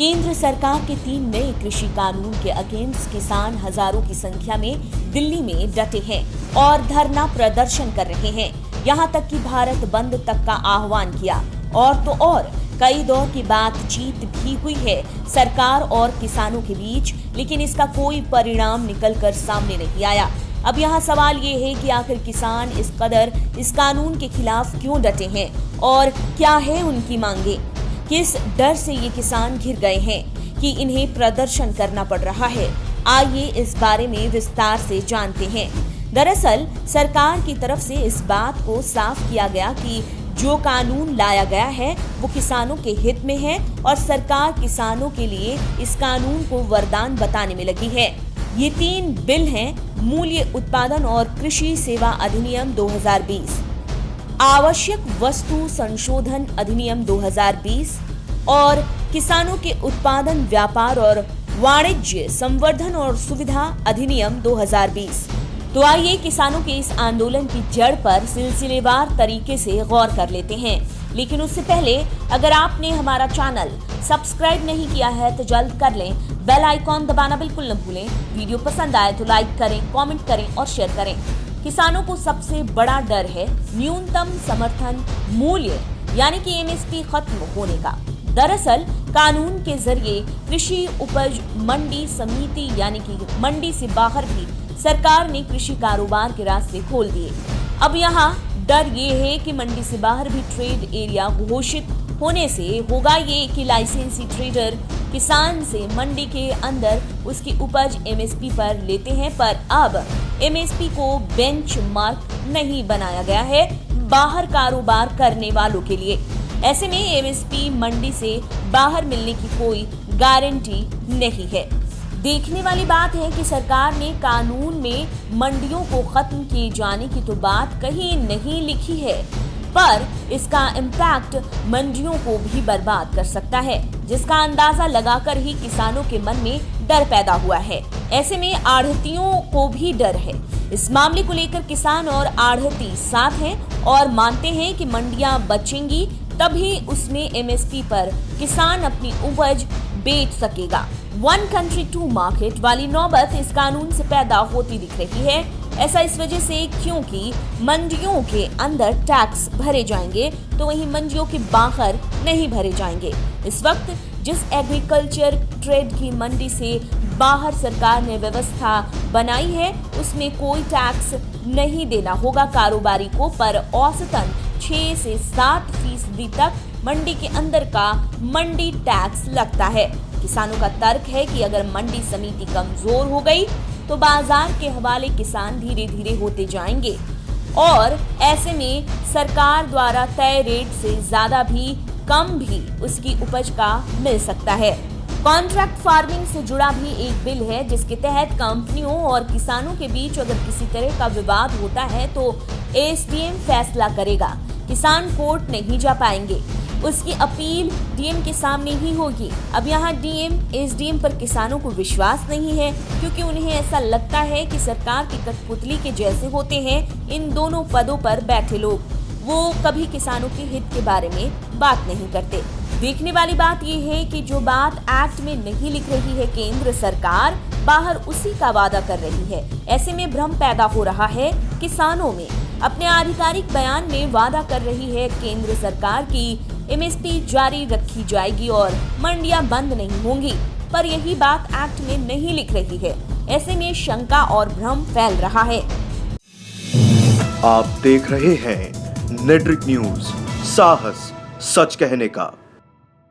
केंद्र सरकार के 3 नए कृषि कानून के अगेंस्ट किसान हजारों की संख्या में दिल्ली में डटे हैं और धरना प्रदर्शन कर रहे हैं। यहां तक कि भारत बंद तक का आह्वान किया और तो और कई दौर की बातचीत भी हुई है सरकार और किसानों के बीच, लेकिन इसका कोई परिणाम निकलकर सामने नहीं आया। अब यहाँ सवाल ये है कि आखिर किसान इस कदर इस कानून के खिलाफ क्यों डटे हैं और क्या है उनकी मांगे? किस डर से ये किसान घिर गए हैं कि इन्हें प्रदर्शन करना पड़ रहा है? आइए इस बारे में विस्तार से जानते हैं। दरअसल सरकार की तरफ से इस बात को साफ किया गया कि जो कानून लाया गया है वो किसानों के हित में है और सरकार किसानों के लिए इस कानून को वरदान बताने में लगी है। ये 3 बिल हैं: मूल्य उत्पादन और कृषि सेवा अधिनियम 2020, आवश्यक वस्तु संशोधन अधिनियम 2020 और किसानों के उत्पादन, व्यापार और वाणिज्य संवर्धन और सुविधा अधिनियम 2020। तो आइए किसानों के इस आंदोलन की जड़ पर सिलसिलेवार तरीके से गौर कर लेते हैं। लेकिन उससे पहले अगर आपने हमारा चैनल सब्सक्राइब नहीं किया है तो जल्द कर लें, बेल आइकॉन दबाना बिल्कुल न भूलें। वीडियो पसंद आए तो लाइक करें, कमेंट करें और शेयर करें। किसानों को सबसे बड़ा डर है न्यूनतम समर्थन मूल्य यानी कि एमएसपी खत्म होने का। दरअसल कानून के जरिए कृषि उपज मंडी समिति यानी कि मंडी से बाहर भी सरकार ने कृषि कारोबार के रास्ते खोल दिए। अब यहाँ डर ये है कि मंडी से बाहर भी ट्रेड एरिया घोषित होने से होगा ये कि लाइसेंसी ट्रेडर किसान से मंडी के अंदर उसकी उपज एमएसपी पर लेते हैं, पर अब एमएसपी को बेंचमार्क नहीं बनाया गया है बाहर कारोबार करने वालों के लिए। ऐसे में एमएसपी मंडी से बाहर मिलने की कोई गारंटी नहीं है। देखने वाली बात है कि सरकार ने कानून में मंडियों को खत्म किए जाने की तो बात कहीं नहीं लिखी है, पर इसका इम्पैक्ट मंडियों को भी बर्बाद कर सकता है, जिसका अंदाजा लगाकर ही किसानों के मन में डर पैदा हुआ है। ऐसे में आढ़तियों को भी डर है। इस मामले को लेकर किसान और आढ़ती साथ हैं और मानते हैं कि मंडियां बचेंगी तभी उसमें एमएसपी पर किसान अपनी उपज बेच सकेगा। 1 कंट्री 2 मार्केट वाली नौबत इस कानून से पैदा होती दिख रही है। ऐसा इस वजह से क्योंकि मंडियों के अंदर टैक्स भरे जाएंगे तो वहीं मंडियों के बाहर नहीं भरे जाएंगे। इस वक्त जिस एग्रीकल्चर ट्रेड की मंडी से बाहर सरकार ने व्यवस्था बनाई है उसमें कोई टैक्स नहीं देना होगा कारोबारी को, पर औसतन 6 से 7% तक मंडी के अंदर का मंडी टैक्स लगता है। किसानों का तर्क है कि अगर मंडी समिति कमजोर हो गई तो बाजार के हवाले किसान धीरे धीरे होते जाएंगे और ऐसे में सरकार द्वारा तय रेट से ज्यादा भी कम भी उसकी उपज का मिल सकता है। कॉन्ट्रैक्ट फार्मिंग से जुड़ा भी एक बिल है जिसके तहत कंपनियों और किसानों के बीच अगर किसी तरह का विवाद होता है तो एसडीएम फैसला करेगा। किसान कोर्ट नहीं जा पाएंगे, उसकी अपील डीएम के सामने ही होगी। अब यहाँ डीएम एसडीएम पर किसानों को विश्वास नहीं है क्योंकि उन्हें ऐसा लगता है कि सरकार की कठपुतली के जैसे होते हैं इन दोनों पदों पर बैठे लोग, वो कभी किसानों के हित के बारे में बात नहीं करते। देखने वाली बात यह है कि जो बात एक्ट में नहीं लिख रही है केंद्र सरकार, बाहर उसी का वादा कर रही है। ऐसे में भ्रम पैदा हो रहा है किसानों में। अपने आधिकारिक बयान में वादा कर रही है केंद्र सरकार की एमएसपी जारी रखी जाएगी और मंडियां बंद नहीं होंगी, पर यही बात एक्ट में नहीं लिख रही है। ऐसे में शंका और भ्रम फैल रहा है। आप देख रहे हैं नेट्रिक न्यूज, साहस सच कहने का।